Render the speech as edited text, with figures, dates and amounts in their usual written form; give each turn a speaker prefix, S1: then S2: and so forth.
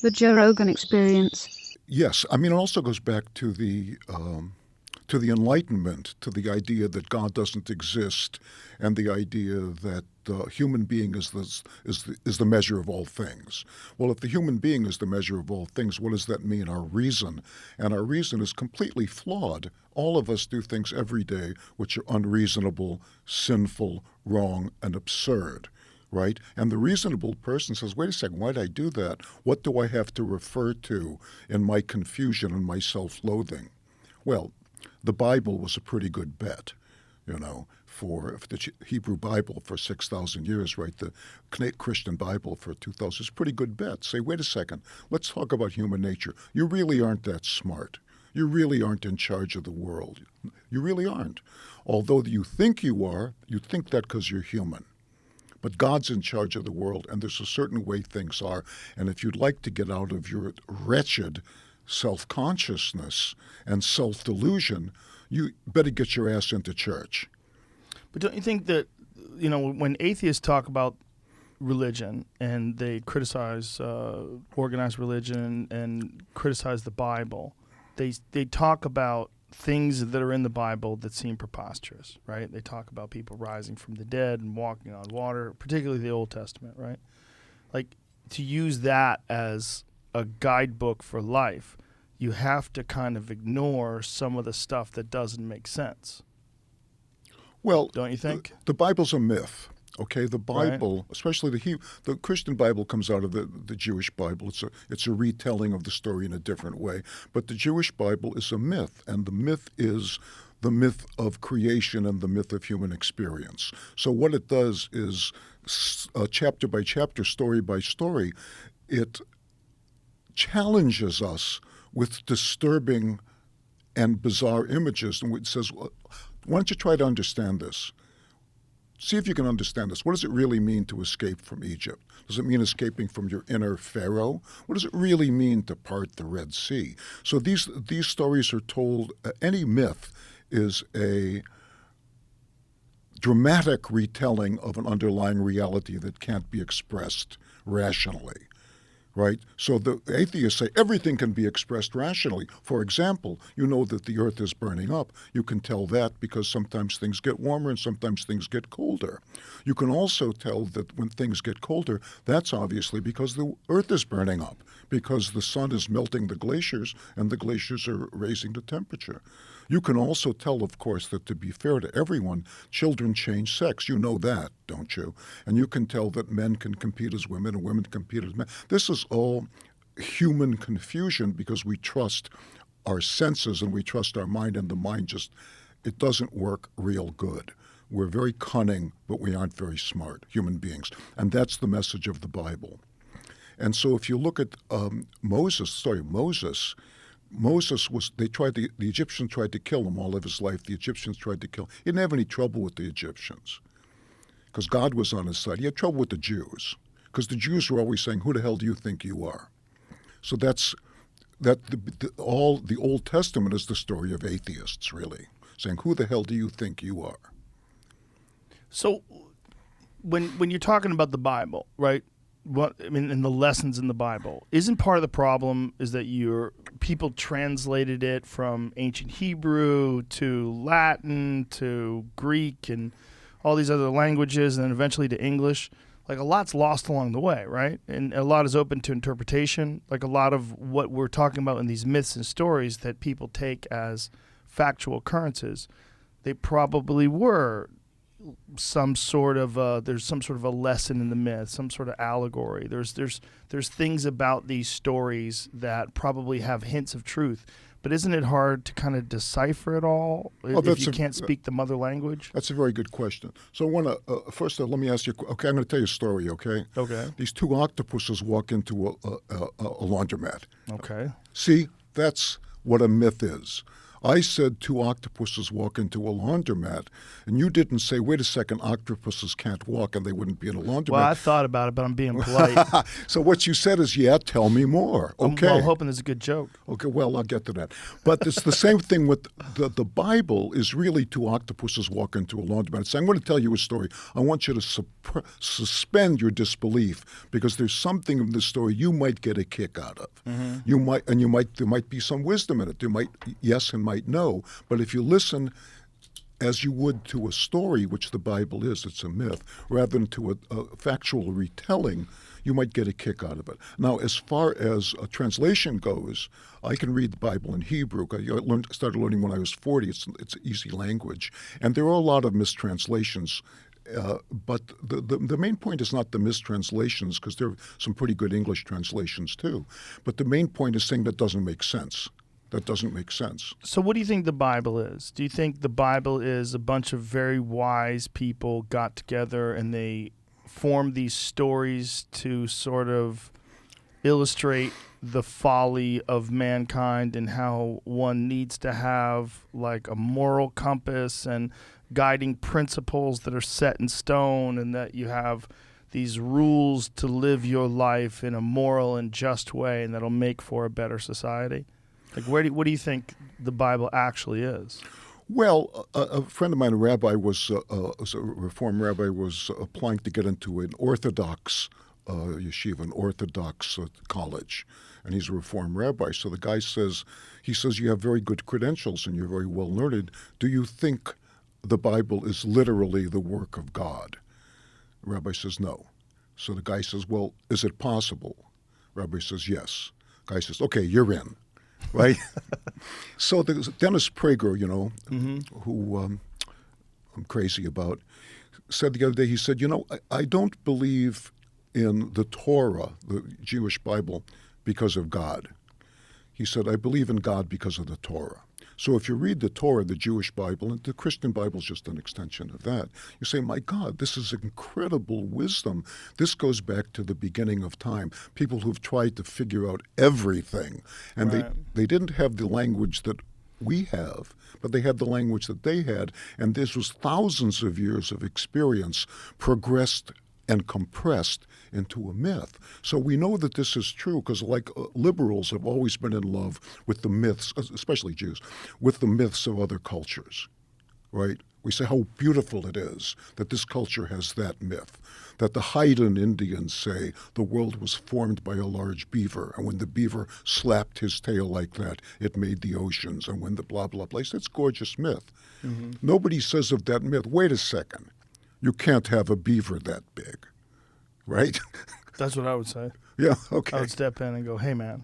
S1: The Joe Rogan Experience.
S2: Yes, I mean, it also goes back to the Enlightenment, to the idea that God doesn't exist, and the idea that the human being is the measure of all things. Well, if the human being is the measure of all things, what does that mean? Our reason. And our reason is completely flawed. All of us do things every day which are unreasonable, sinful, wrong, and absurd. Right? And the reasonable person says, wait a second, why did I do that? What do I have to refer to in my confusion and my self-loathing? Well, the Bible was a pretty good bet, for the Hebrew Bible for 6,000 years, right? The Christian Bible for 2,000 is a pretty good bet. Say, wait a second, let's talk about human nature. You really aren't that smart. You really aren't in charge of the world. You really aren't. Although you think you are, you think that because you're human. But God's in charge of the world, and there's a certain way things are. And if you'd like to get out of your wretched self-consciousness and self-delusion, you better get your ass into church.
S3: But don't you think that, when atheists talk about religion and they criticize organized religion and criticize the Bible, they talk about things that are in the Bible that seem preposterous, right? They talk about people rising from the dead and walking on water, particularly the Old Testament, right? Like, to use that as a guidebook for life, you have to kind of ignore some of the stuff that doesn't make sense.
S2: Well,
S3: don't you think?
S2: The Bible's a myth. Okay, the Bible,
S3: right.
S2: Especially the Christian Bible comes out of the Jewish Bible. It's a retelling of the story in a different way. But the Jewish Bible is a myth, and the myth is the myth of creation and the myth of human experience. So what it does is, chapter by chapter, story by story, it challenges us with disturbing and bizarre images, and it says, why don't you try to understand this? See if you can understand this. What does it really mean to escape from Egypt? Does it mean escaping from your inner Pharaoh? What does it really mean to part the Red Sea? So these stories are told. Any myth is a dramatic retelling of an underlying reality that can't be expressed rationally. Right? So the atheists say everything can be expressed rationally. For example, you know that the earth is burning up. You can tell that because sometimes things get warmer and sometimes things get colder. You can also tell that when things get colder, that's obviously because the earth is burning up, because the sun is melting the glaciers and the glaciers are raising the temperature. You can also tell, of course, that to be fair to everyone, children change sex. You know that, don't you? And you can tell that men can compete as women and women compete as men. This is all human confusion because we trust our senses and we trust our mind, and the mind it doesn't work real good. We're very cunning, but we aren't very smart, human beings. And that's the message of the Bible. And so if you look at Moses, the Egyptians tried to kill him all of his life. The Egyptians tried to kill him. He didn't have any trouble with the Egyptians because God was on his side. He had trouble with the Jews because the Jews were always saying, who the hell do you think you are? So all the Old Testament is the story of atheists, really, saying, who the hell do you think you are?
S3: So when you're talking about the Bible, right? And the lessons in the Bible, isn't part of the problem is that people translated it from ancient Hebrew to Latin to Greek and all these other languages, and then eventually to English. Like, a lot's lost along the way, right? And a lot is open to interpretation. Like, a lot of what we're talking about in these myths and stories that people take as factual occurrences, they probably were there's some sort of a lesson in the myth, some sort of allegory. There's things about these stories that probably have hints of truth. But isn't it hard to kind of decipher it all if you can't speak the mother language?
S2: That's a very good question. So I want to first let me ask you. Okay, I'm going to tell you a story. Okay.
S3: Okay.
S2: These two octopuses walk into a laundromat.
S3: Okay.
S2: See, that's what a myth is. I said two octopuses walk into a laundromat, and you didn't say, wait a second, octopuses can't walk and they wouldn't be in a laundromat.
S3: Well, I thought about it, but I'm being polite.
S2: So what you said is, yeah, tell me more. Okay.
S3: Well, I'm hoping there's a good joke.
S2: Okay, well, I'll get to that. But it's the same thing with the Bible is really two octopuses walk into a laundromat. So I'm going to tell you a story. I want you to suspend your disbelief because there's something in this story you might get a kick out of. There might be some wisdom in it. There might yes and might no. But if you listen as you would to a story, which the Bible is, it's a myth, rather than to a factual retelling, you might get a kick out of it. Now, as far as a translation goes, I can read the Bible in Hebrew. I started learning when I was 40. It's easy language. And there are a lot of mistranslations. But the main point is not the mistranslations, because there are some pretty good English translations too. But the main point is saying that doesn't make sense. That doesn't make sense.
S3: So what do you think the Bible is? Do you think the Bible is a bunch of very wise people got together and they formed these stories to sort of illustrate the folly of mankind and how one needs to have like a moral compass and guiding principles that are set in stone, and that you have these rules to live your life in a moral and just way, and that'll make for a better society? Like, what do you think the Bible actually is?
S2: Well, a friend of mine, a rabbi, was a Reform rabbi, was applying to get into an Orthodox yeshiva, an Orthodox college, and he's a Reform rabbi. So the guy says, you have very good credentials and you're very well learned. Do you think the Bible is literally the work of God? The rabbi says, no. So the guy says, well, is it possible? Rabbi says, yes. Guy says, okay, you're in. Right? So there's Dennis Prager, who I'm crazy about, said the other day, he said, I don't believe in the Torah, the Jewish Bible, because of God. He said, I believe in God because of the Torah. So if you read the Torah, the Jewish Bible, and the Christian Bible is just an extension of that, you say, my God, this is incredible wisdom. This goes back to the beginning of time. People who've tried to figure out everything. And
S3: Right.
S2: they didn't have the language that we have, but they had the language that they had. And this was thousands of years of experience progressed and compressed into a myth. So we know that this is true because liberals have always been in love with the myths, especially Jews, with the myths of other cultures, right? We say how beautiful it is that this culture has that myth, that the Haida Indians say the world was formed by a large beaver, and when the beaver slapped his tail like that, it made the oceans, and when the blah, blah, blah. That's a gorgeous myth. Mm-hmm. Nobody says of that myth, wait a second, you can't have a beaver that big, right?
S3: That's what I would say.
S2: Yeah, okay.
S3: I would step in and go, hey, man.